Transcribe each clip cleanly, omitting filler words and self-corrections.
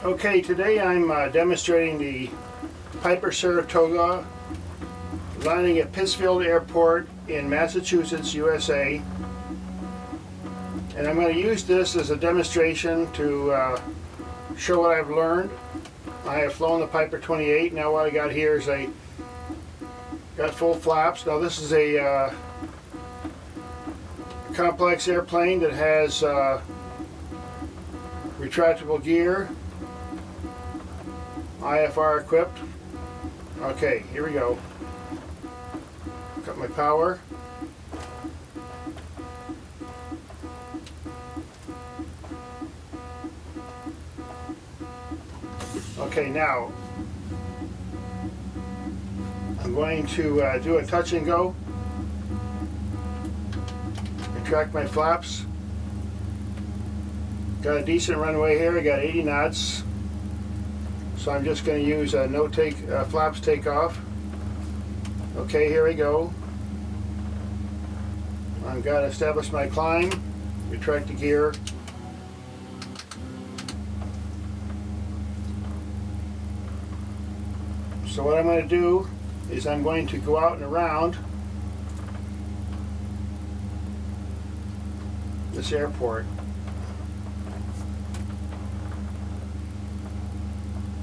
Okay, today I'm demonstrating the Piper Saratoga landing at Pittsfield Airport in Massachusetts, USA. And I'm going to use this as a demonstration to show what I've learned. I have flown the Piper 28. Now what I got here is got full flaps. Now this is a complex airplane that has retractable gear, IFR equipped. Okay, here we go. Got my power. Okay, now I'm going to do a touch and go. Retract my flaps. Got a decent runway here. I got 80 knots. So I'm just going to use a flaps takeoff. Okay, here we go. I've got to establish my climb. Retract the gear. So what I'm going to do is I'm going to go out and around this airport.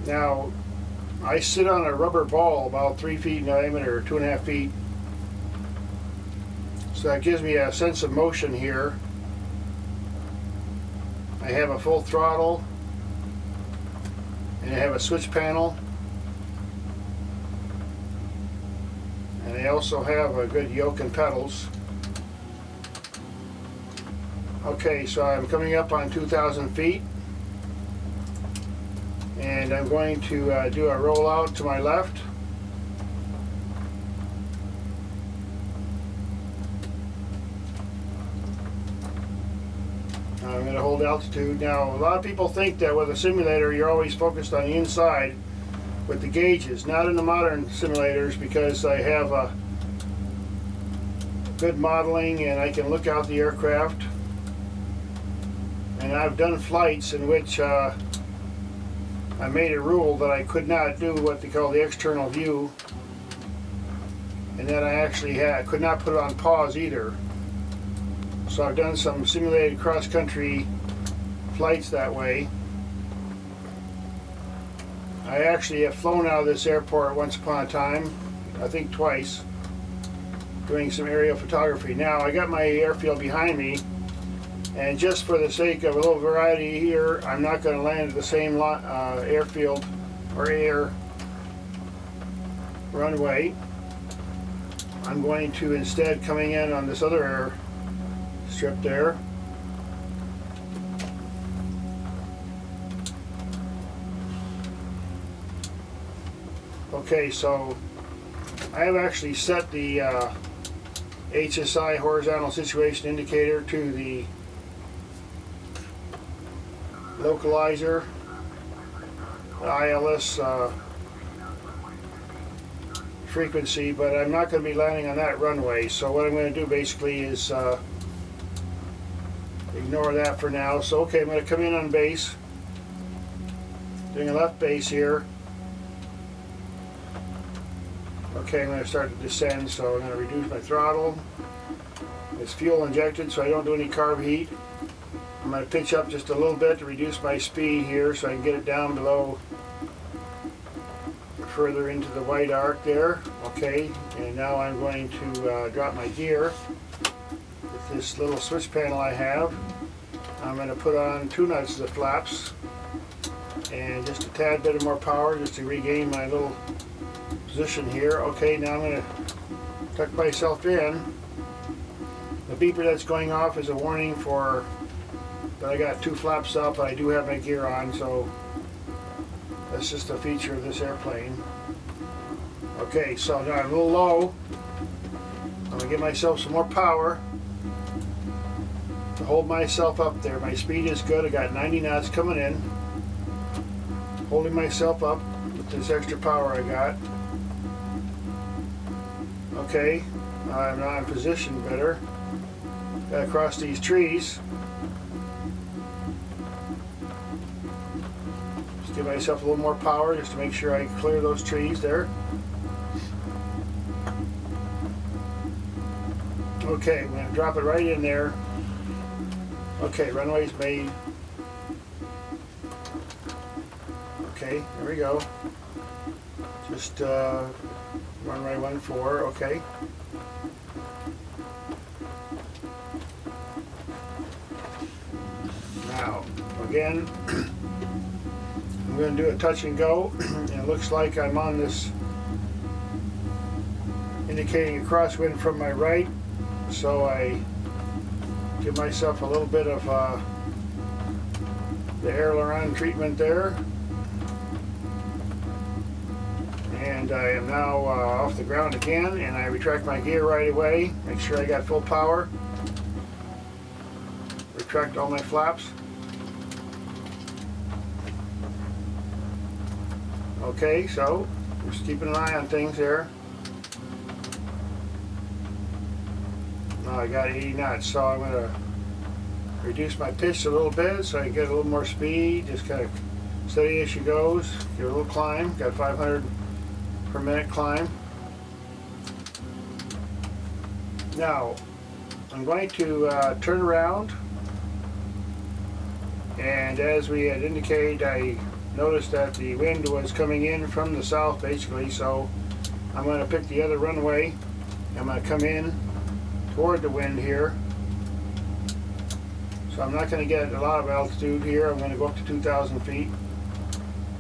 Now, I sit on a rubber ball about 3 feet in diameter, or 2.5 feet. So that gives me a sense of motion here. I have a full throttle, and I have a switch panel. And I also have a good yoke and pedals. Okay, so I'm coming up on 2,000 feet. And I'm going to do a rollout to my left. I'm going to hold altitude. Now, a lot of people think that with a simulator you're always focused on the inside with the gauges. Not in the modern simulators, because I have a good modeling and I can look out the aircraft. And I've done flights in which I made a rule that I could not do what they call the external view, and then I could not put it on pause either. So I've done some simulated cross-country flights that way. I actually have flown out of this airport once upon a time, I think twice, doing some aerial photography. Now I got my airfield behind me, and just for the sake of a little variety here, I'm not going to land at the same airfield or air runway. I'm going to instead coming in on this other air strip there. Okay, so I have actually set the HSI horizontal situation indicator to the localizer, the ILS frequency, but I'm not going to be landing on that runway. So what I'm going to do basically is ignore that for now. So okay, I'm going to come in on base, doing a left base here. Okay, I'm going to start to descend, so I'm going to reduce my throttle. It's fuel injected, so I don't do any carb heat. I'm going to pitch up just a little bit to reduce my speed here so I can get it down below, further into the white arc there. Okay, and now I'm going to drop my gear with this little switch panel I have. I'm going to put on 2 nuts of flaps and just a tad bit of more power just to regain my little position here. Okay, now I'm going to tuck myself in. The beeper that's going off is a warning for that I got 2 flaps up. I do have my gear on, so that's just a feature of this airplane. Okay, so now I'm a little low. I'm going to give myself some more power to hold myself up there. My speed is good. I got 90 knots coming in. Holding myself up with this extra power I got. Okay, I'm now in position better. Got to cross these trees. Just give myself a little more power just to make sure I clear those trees there. Okay, I'm going to drop it right in there. Okay, runway's made. Okay, there we go. Just runway 14, okay. Now, again, I'm going to do a touch and go, and it looks like I'm on this, indicating a crosswind from my right, so I give myself a little bit of the aileron treatment there. And I am now off the ground again, and I retract my gear right away, make sure I got full power, retract all my flaps. Okay, so just keeping an eye on things there. Now I got 80 knots, so I'm going to reduce my pitch a little bit so I get a little more speed, just kind of steady as she goes, give it a little climb, got 500 per minute climb. Now I'm going to turn around, and as we had indicated, I noticed that the wind was coming in from the south basically, so I'm going to pick the other runway. I'm going to come in toward the wind here, so I'm not going to get a lot of altitude here. I'm going to go up to 2,000 feet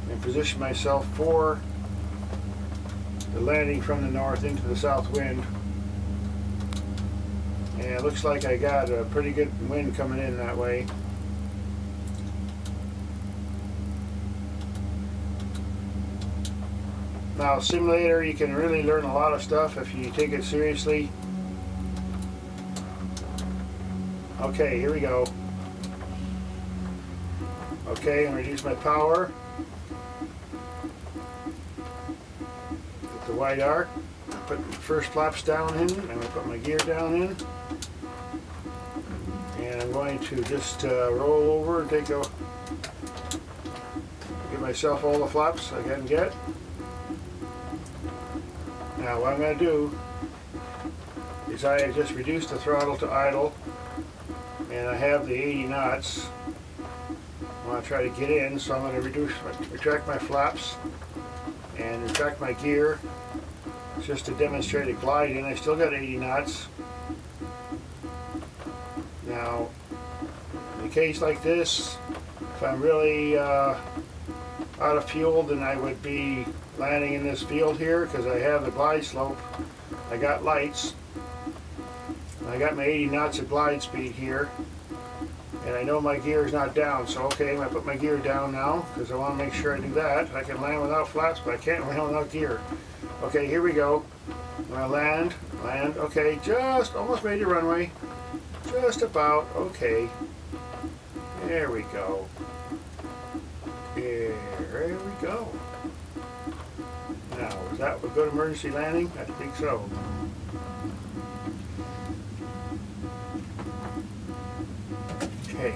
and position myself for the landing from the north into the south wind. And it looks like I got a pretty good wind coming in that way. Now, simulator, you can really learn a lot of stuff if you take it seriously. Okay, here we go. Okay, and reduce my power. With the wide arc, put the first flaps down in. I'm going to put my gear down in. And I'm going to just roll over and give myself all the flaps I can get. Now what I'm going to do is I have just reduced the throttle to idle, and I have the 80 knots. I want to try to get in, so I'm going to retract my flaps and retract my gear just to demonstrate a glide in. I still got 80 knots. Now, in a case like this, if I'm really out of fuel, then I would be landing in this field here because I have the glide slope. I got lights. I got my 80 knots of glide speed here, and I know my gear is not down, so okay, I'm going to put my gear down now because I want to make sure I do that. I can land without flaps, but I can't land without gear. Okay, here we go. I'm going to land, okay, just almost made the runway, just about, okay, there we go. There we go. Now, is that a good emergency landing? I think so. Okay.